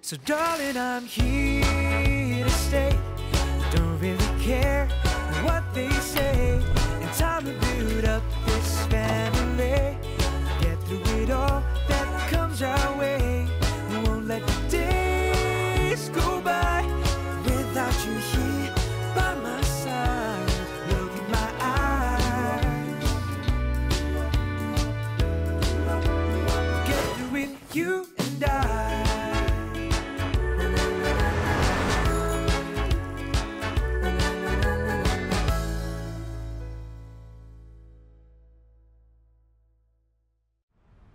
So darling, I'm here to stay. Don't really care what they say. And time to build up this family. Get through it all that comes our way. We won't let the days go by without you here by my side. Look in my eyes. Get through it, you and I.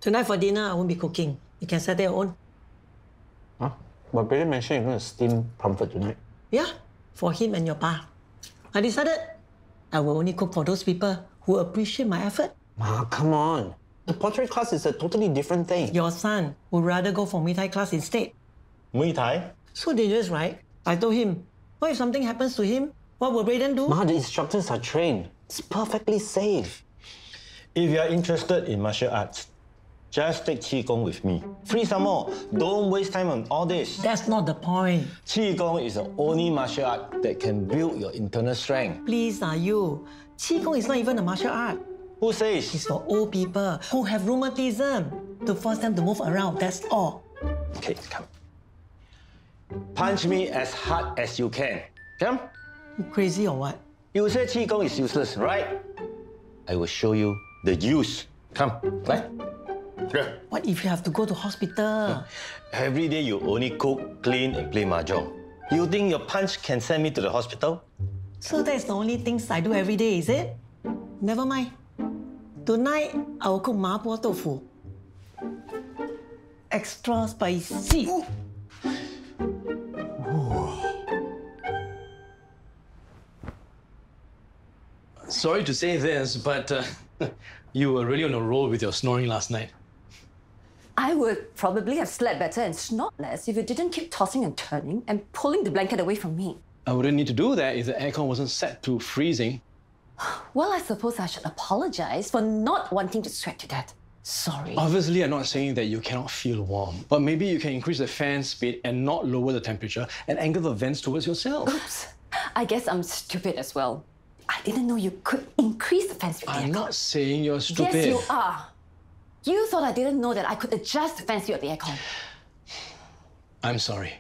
Tonight for dinner, I won't be cooking. You can settle your own. Huh? But Billy mentioned you're going to steam comfort tonight. Yeah, for him and your pa. I decided I will only cook for those people who appreciate my effort. Ma, come on. The pottery class is a totally different thing. Your son would rather go for Muay Thai class instead. Muay Thai? So dangerous, right? I told him, what if something happens to him? What will Brayden do? Ma, the instructors are trained. It's perfectly safe. If you are interested in martial arts, just take Qigong with me. Free some more. Don't waste time on all this. That's not the point. Qigong is the only martial art that can build your internal strength. Please, you. Qigong is not even a martial art. Who says? It's for old people who have rheumatism to force them to move around, that's all. Okay, come. Punch me as hard as you can. Come. You crazy or what? You say Qigong is useless, right? I will show you the use. Come, right? Yeah. What if you have to go to hospital? Every day you only cook, clean, and play mahjong. You think your punch can send me to the hospital? So that's the only things I do every day, is it? Never mind. Tonight, I will cook mapo tofu. Extra spicy. Sorry to say this, but you were really on a roll with your snoring last night. I would probably have slept better and snort less if you didn't keep tossing and turning and pulling the blanket away from me. I wouldn't need to do that if the aircon wasn't set to freezing. Well, I suppose I should apologize for not wanting to sweat to death. Sorry. Obviously, I'm not saying that you cannot feel warm, but maybe you can increase the fan speed and not lower the temperature and angle the vents towards yourself. Oops. I guess I'm stupid as well. I didn't know you could increase the fan speed. I'm not saying you're stupid. Yes, you are. You thought I didn't know that I could adjust the fan speed of the aircon. I'm sorry.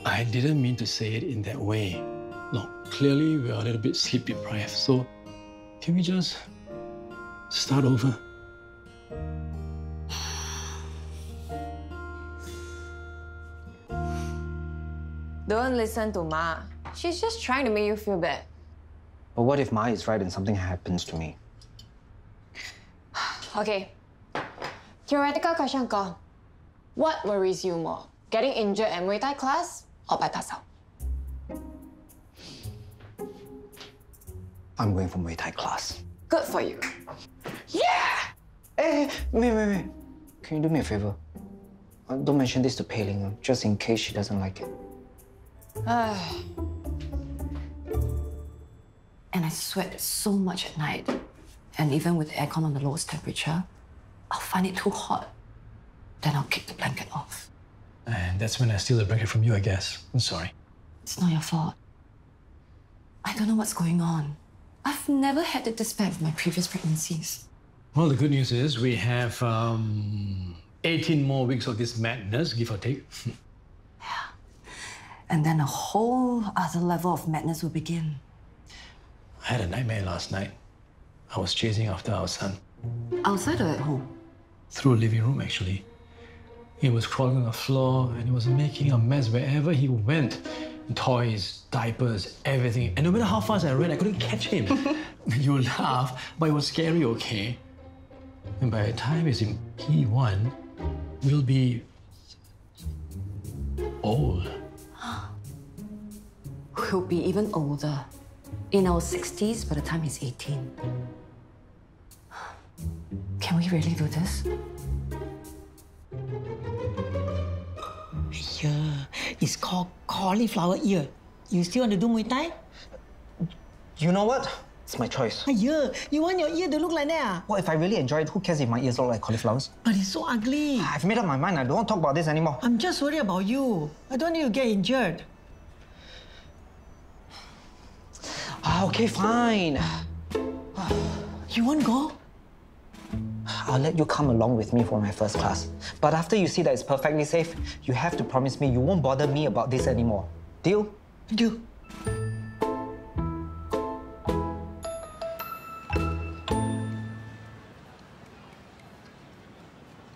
I didn't mean to say it in that way. Look, clearly we're a little bit sleep deprived, so can we just start over? Don't listen to Ma. She's just trying to make you feel bad. But what if Ma is right and something happens to me? Okay. Theoretical question call. What worries you more? Getting injured at Muay Thai class or bypass out? I'm going for Muay Thai class. Good for you. Yeah! Hey, wait. Can you do me a favor? Don't mention this to Pei Ling, just in case she doesn't like it. And I sweat so much at night. And even with the aircon on the lowest temperature, I'll find it too hot. Then I'll kick the blanket off. And that's when I steal the blanket from you, I guess. I'm sorry. It's not your fault. I don't know what's going on. I've never had it this bad with my previous pregnancies. Well, the good news is we have 18 more weeks of this madness, give or take. And then a whole other level of madness will begin. I had a nightmare last night. I was chasing after our son. Outside or at home? Through a living room, actually. He was crawling on the floor and he was making a mess wherever he went. Toys, diapers, everything. And no matter how fast I ran, I couldn't catch him. You laugh, but it was scary, okay? And by the time he's in P1, we'll be old. We'll be even older. In our 60s by the time he's 18. Can we really do this? Yeah, it's called cauliflower ear. You still want to do Muay Thai? You know what? It's my choice. Aye, you want your ear to look like that? Ah? Well, if I really enjoy it, who cares if my ears look like cauliflowers? But it's so ugly. I've made up my mind. I don't want to talk about this anymore. I'm just worried about you. I don't need to get injured. Okay, fine. You won't go? I'll let you come along with me for my first class. But after you see that it's perfectly safe, you have to promise me you won't bother me about this anymore. Deal? Deal.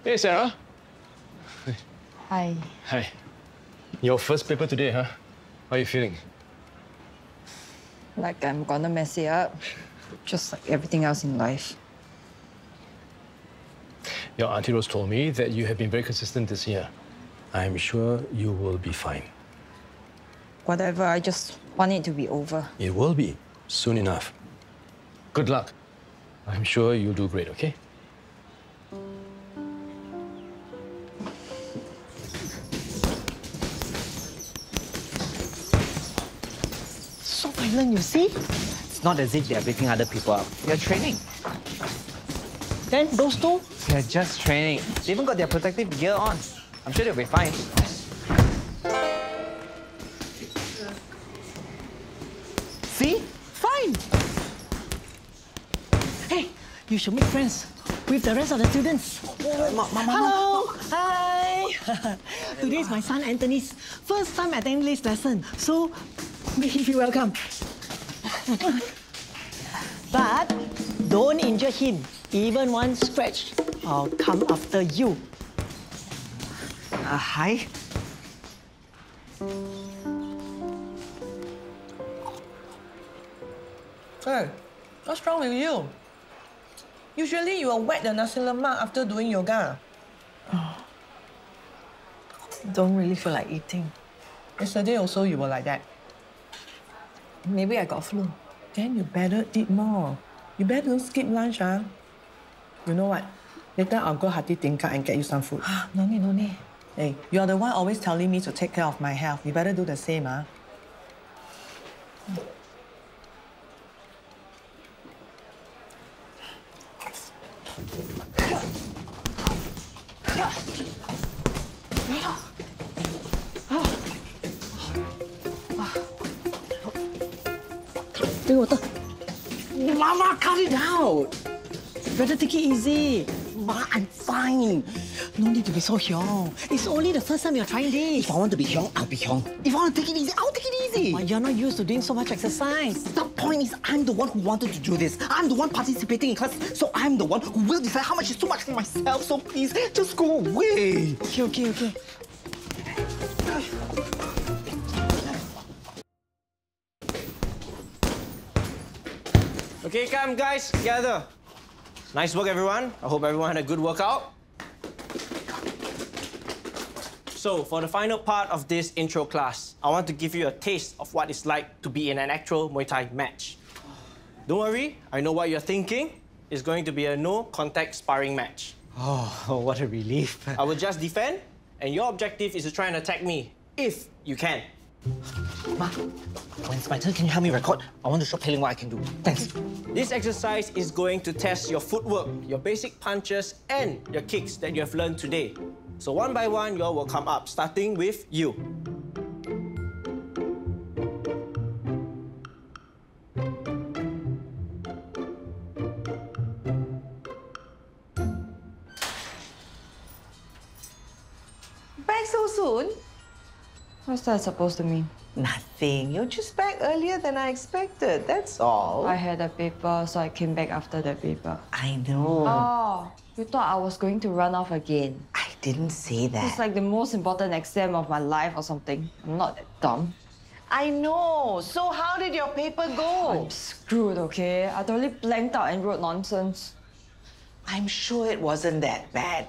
Hey, Sarah. Hi. Hi. Your first paper today, huh? How are you feeling? Like I'm gonna mess it up, just like everything else in life. Your Auntie Rose told me that you have been very consistent this year. I'm sure you will be fine. Whatever, I just want it to be over. It will be, soon enough. Good luck. I'm sure you'll do great, okay? So violent, you see? It's not as if they're beating other people up. They're training. Then those two? They're just training. They even got their protective gear on. I'm sure they'll be fine. See? Fine. Hey, you should make friends with the rest of the students. Hello. Hi. Today is my son Anthony's first time attending this lesson, so make him feel welcome. But don't injure him. Even one scratch, I'll come after you. Hi. Hey, what's wrong with you? Usually you will wet the nasi lemak after doing yoga. Don't really feel like eating. Yesterday also you were like that. Maybe I got flu. Then you better eat more. You better don't skip lunch, ah. You know what? Later I'll go Hati Tingkat and get you some food. No need, no need. Hey, you're the one always telling me to take care of my health. You better do the same, ah. Drink water. Mama, cut it out. Better take it easy. Ma, I'm fine. No need to be so hyong. It's only the first time you're trying this. If I want to be hyong, I'll be hyong. If I want to take it easy, I'll take it easy. But you're not used to doing so much exercise. The point is, I'm the one who wanted to do this. I'm the one participating in class, so I'm the one who will decide how much is too much for myself. So please, just go away. Okay. Okay, come guys, gather. Nice work, everyone. I hope everyone had a good workout. So, for the final part of this intro class, I want to give you a taste of what it's like to be in an actual Muay Thai match. Don't worry, I know what you're thinking. It's going to be a no-contact sparring match. Oh, what a relief. I will just defend, and your objective is to try and attack me, if you can. Ma, when it's my turn, can you help me record? I want to show Pei Ling what I can do. Thanks. This exercise is going to test your footwork, your basic punches, and your kicks that you have learned today. So one by one, you all will come up, starting with you. Back so soon? What's that supposed to mean? Nothing. You're just back earlier than I expected, that's all. I had a paper, so I came back after the paper. I know. Oh, you thought I was going to run off again? I didn't say that. It's like the most important exam of my life or something. I'm not that dumb. I know. So how did your paper go? I'm screwed, okay? I totally blanked out and wrote nonsense. I'm sure it wasn't that bad.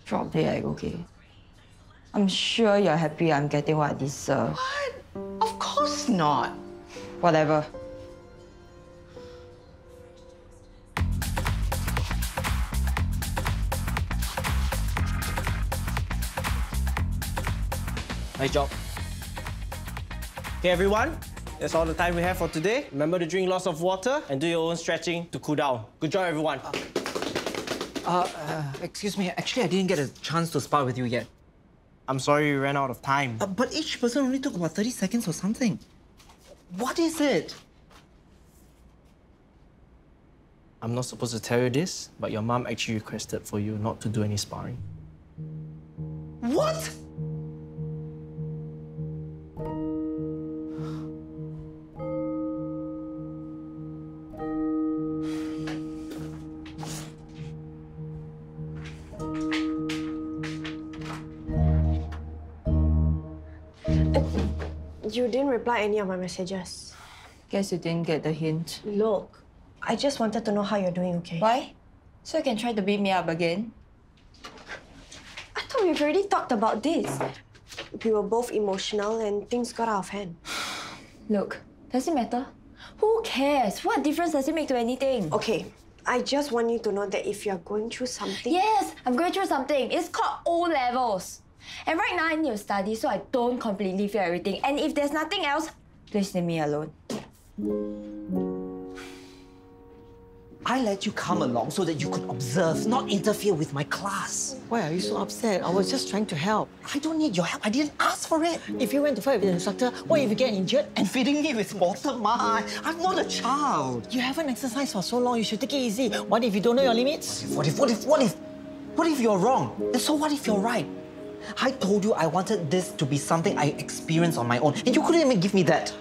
Drop the egg, okay? I'm sure you're happy I'm getting what I deserve. What? Of course not. Whatever. Nice job. Okay, everyone. That's all the time we have for today. Remember to drink lots of water and do your own stretching to cool down. Good job, everyone. Excuse me, actually I didn't get a chance to spar with you yet. I'm sorry we ran out of time. But each person only took about 30 seconds or something. What is it? I'm not supposed to tell you this, but your mom actually requested for you not to do any sparring. What? You didn't reply any of my messages. Guess you didn't get the hint. Look, I just wanted to know how you're doing, okay? Why? So you can try to beat me up again? I thought we've already talked about this. We were both emotional and things got out of hand. Look, does it matter? Who cares? What difference does it make to anything? Okay, I just want you to know that if you're going through something... Yes, I'm going through something. It's called O-levels. And right now I need to study so I don't completely fail everything. And if there's nothing else, please leave me alone. I let you come along so that you could observe, not interfere with my class. Why are you so upset? I was just trying to help. I don't need your help. I didn't ask for it. If you went to fight with the instructor, what if you get injured? And feeding me with water, Ma. I'm not a child. You haven't exercised for so long. You should take it easy. What if you don't know your limits? What if you're wrong? And so what if you're right? I told you I wanted this to be something I experienced on my own, and you couldn't even give me that.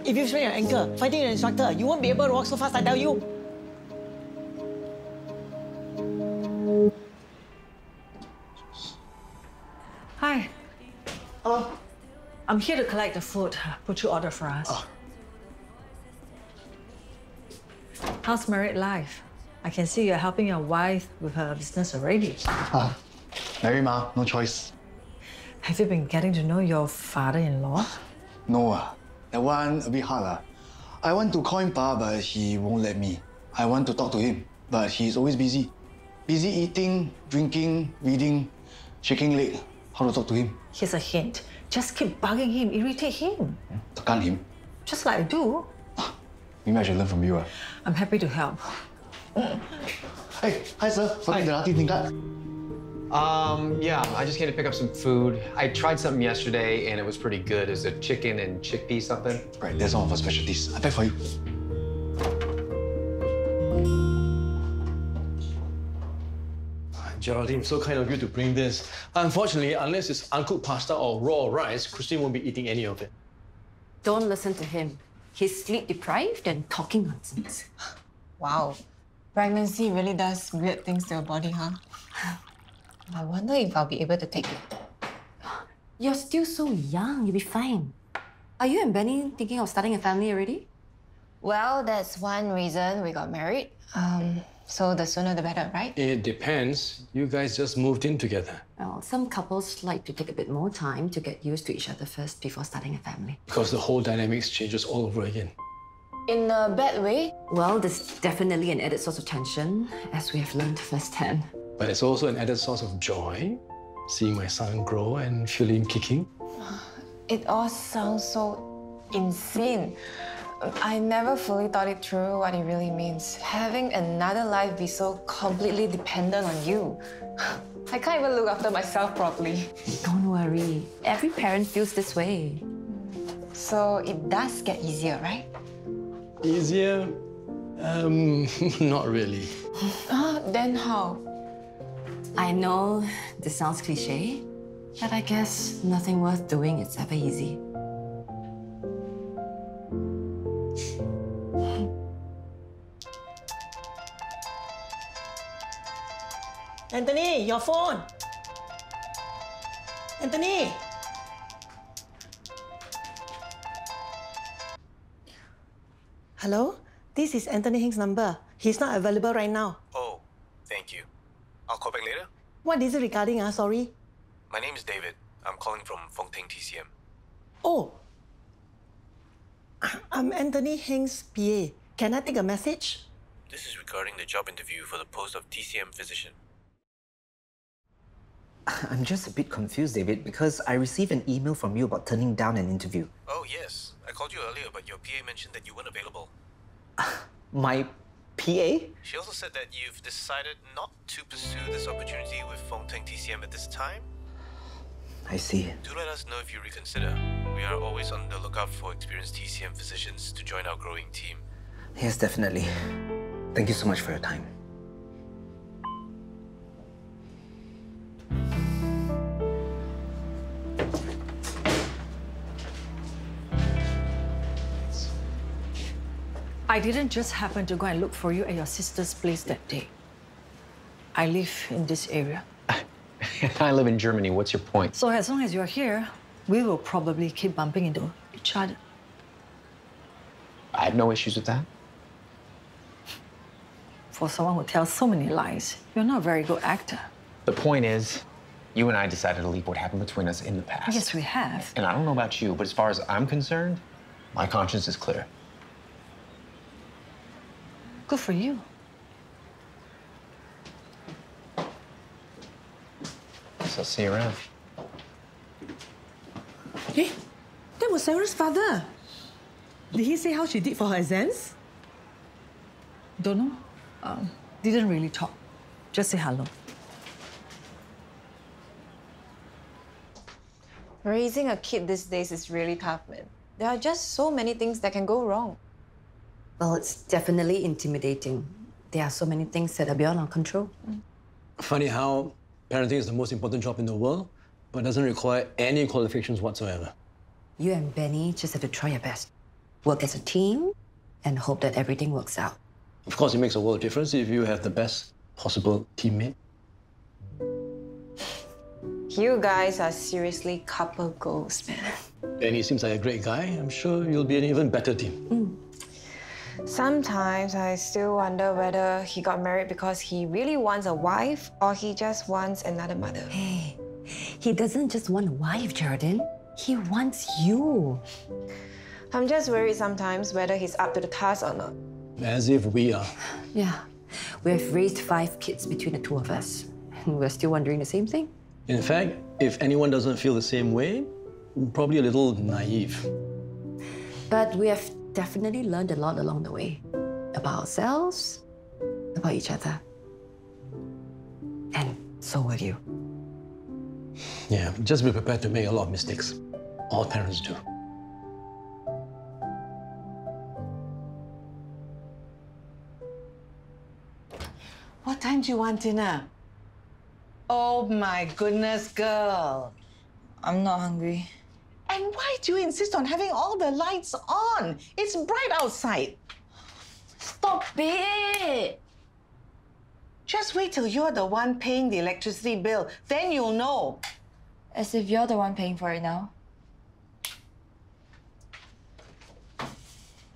If you sprain your ankle fighting an instructor, you won't be able to walk so fast, I tell you. Hi. Hello. I'm here to collect the food. Put you order for us. Oh. How's married life? I can see you're helping your wife with her business already. Married ma, no choice. Have you been getting to know your father-in-law? No, that one a bit hard. I want to call him Pa, but he won't let me. I want to talk to him, but he's always busy. Busy eating, drinking, reading, shaking leg. How to talk to him? Here's a hint. Just keep bugging him, irritate him. Tekan him. Just like I do. Maybe I should learn from you. I'm happy to help. Hey, hi sir. Something the tingkat tingkat. Yeah, I just came to pick up some food. I tried something yesterday and it was pretty good. It's a chicken and chickpea something. Right, that's one of our specialties. I pack for you. Geraldine, so kind of you to bring this. Unfortunately, unless it's uncooked pasta or raw rice, Christine won't be eating any of it. Don't listen to him. He's sleep-deprived and talking nonsense. Wow. Pregnancy really does weird things to your body, huh? I wonder if I'll be able to take it. You're still so young. You'll be fine. Are you and Benny thinking of starting a family already? Well, that's one reason we got married. So the sooner the better, right? It depends. You guys just moved in together. Well, some couples like to take a bit more time to get used to each other first before starting a family. Because the whole dynamics changes all over again. In a bad way? Well, there's definitely an added source of tension, as we have learned firsthand. But it's also an added source of joy, seeing my son grow and feeling him kicking. It all sounds so insane. I never fully thought it through what it really means. Having another life be so completely dependent on you. I can't even look after myself properly. Don't worry. Every parent feels this way. So it does get easier, right? Easier? Not really. Then how? I know this sounds cliche, but I guess nothing worth doing is ever easy. Anthony, your phone. Anthony. Hello? This is Anthony Hing's number. He's not available right now. Oh, thank you. I'll call back later. What is it regarding, sorry? My name is David. I'm calling from Fengteng TCM. Oh. I'm Anthony Hing's PA. Can I take a message? This is regarding the job interview for the post of TCM physician. I'm just a bit confused, David, because I received an email from you about turning down an interview. Oh, yes. I called you earlier, but your PA mentioned that you weren't available. My PA? She also said that you've decided not to pursue this opportunity with Fengteng TCM at this time. I see. Do let us know if you reconsider. We are always on the lookout for experienced TCM physicians to join our growing team. Yes, definitely. Thank you so much for your time. I didn't just happen to go and look for you at your sister's place that day. I live in this area. I live in Germany. What's your point? So as long as you're here, we will probably keep bumping into each other. I have no issues with that. For someone who tells so many lies, you're not a very good actor. The point is, you and I decided to leave what happened between us in the past. Yes, we have. And I don't know about you, but as far as I'm concerned, my conscience is clear. Good for you. So I'll see you around. Hey, that was Sarah's father. Did he say how she did for her exams? Don't know. Didn't really talk. Just say hello. Raising a kid these days is really tough, man. There are just so many things that can go wrong. Well, it's definitely intimidating. There are so many things that are beyond our control. Funny how parenting is the most important job in the world, but doesn't require any qualifications whatsoever. You and Benny just have to try your best. Work as a team and hope that everything works out. Of course, it makes a world of difference if you have the best possible teammate. You guys are seriously couple goals, man. Benny seems like a great guy. I'm sure you'll be an even better team. Sometimes I still wonder whether he got married because he really wants a wife or he just wants another mother. Hey, he doesn't just want a wife, Geraldine. He wants you. I'm just worried sometimes whether he's up to the task or not. As if we are. Yeah, we have raised 5 kids between the two of us. And we're still wondering the same thing. In fact, if anyone doesn't feel the same way, we're probably a little naive. But we have definitely learned a lot along the way. About ourselves, about each other. And so will you. Yeah, just be prepared to make a lot of mistakes. All parents do. What time do you want dinner? Oh my goodness, girl. I'm not hungry. And why do you insist on having all the lights on? It's bright outside. Stop it! Just wait till you're the one paying the electricity bill. Then you'll know. As if you're the one paying for it now.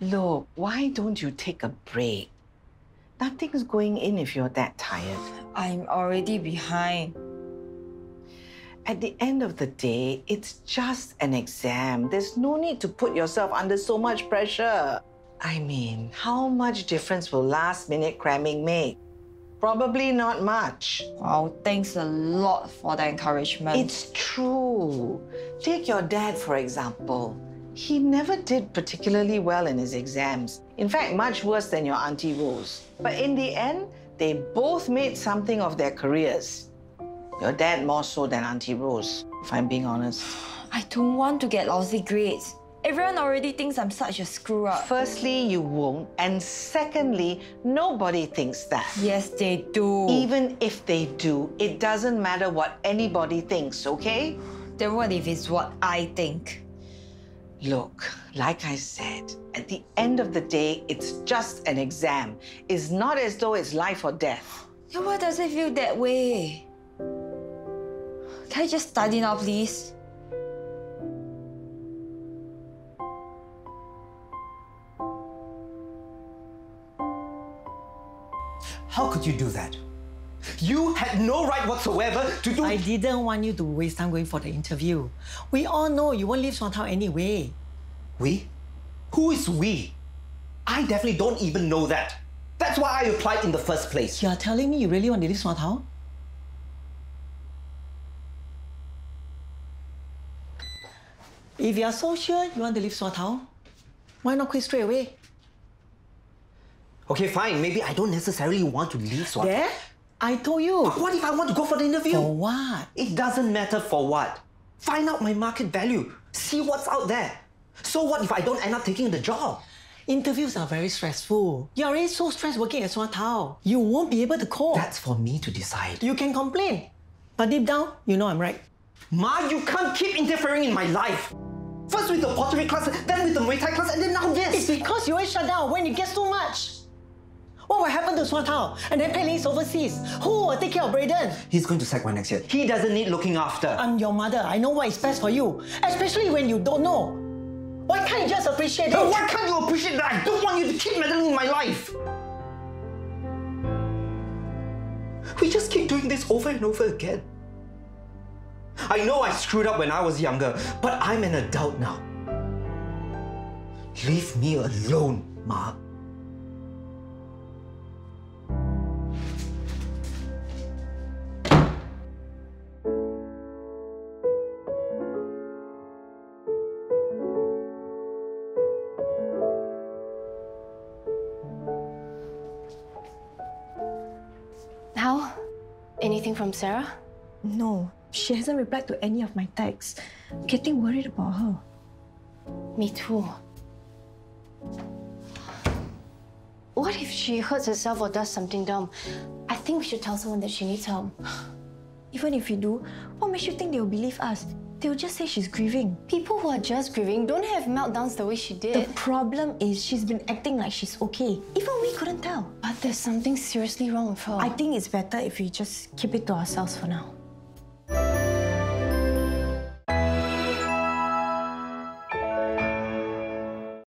Look, why don't you take a break? Nothing's going in if you're that tired. I'm already behind. At the end of the day, it's just an exam. There's no need to put yourself under so much pressure. I mean, how much difference will last-minute cramming make? Probably not much. Wow, thanks a lot for the encouragement. It's true. Take your dad, for example. He never did particularly well in his exams. In fact, much worse than your Auntie Rose. But in the end, they both made something of their careers. Your dad more so than Auntie Rose, if I'm being honest. I don't want to get lousy grades. Everyone already thinks I'm such a screw-up. Firstly, you won't. And secondly, nobody thinks that. Yes, they do. Even if they do, it doesn't matter what anybody thinks, okay? Then what if it's what I think? Look, like I said, at the end of the day, it's just an exam. It's not as though it's life or death. Then why does it feel that way? Can I just study now, please? How could you do that? You had no right whatsoever to do... I didn't want you to waste time going for the interview. We all know you won't leave Swantown anyway. We? Who is we? I definitely don't even know that. That's why I applied in the first place. You're telling me you really want to leave Swantown? If you're so sure you want to leave Swantown, Why not quit straight away? Okay, fine. Maybe I don't necessarily want to leave Swat. There? I told you. What if I want to go for the interview? For what? It doesn't matter for what. Find out my market value. See what's out there. So what if I don't end up taking the job? Interviews are very stressful. You're already so stressed working at Swatao. You won't be able to cope. That's for me to decide. You can complain. But deep down, you know I'm right. Ma, you can't keep interfering in my life. First with the pottery class, then with the Muay Thai class, and then now this. It's because you always shut down when it gets too much. What will happen to Swatao? And then Penny's overseas. Who will take care of Brayden? He's going to Sec 1 next year. He doesn't need looking after. I'm your mother. I know what is best for you. Especially when you don't know. Why can't you just appreciate it? But why can't you appreciate that I don't want you to keep meddling in my life? We just keep doing this over and over again. I know I screwed up when I was younger, but I'm an adult now. Leave me alone, Ma. How? Anything from Sarah? No, she hasn't replied to any of my texts. I'm getting worried about her. Me too. What if she hurts herself or does something dumb? I think we should tell someone that she needs help. Even if we do, what makes you think they'll believe us? They'll just say she's grieving. People who are just grieving don't have meltdowns the way she did. The problem is she's been acting like she's okay. Even we couldn't tell. But there's something seriously wrong with her. I think it's better if we just keep it to ourselves for now.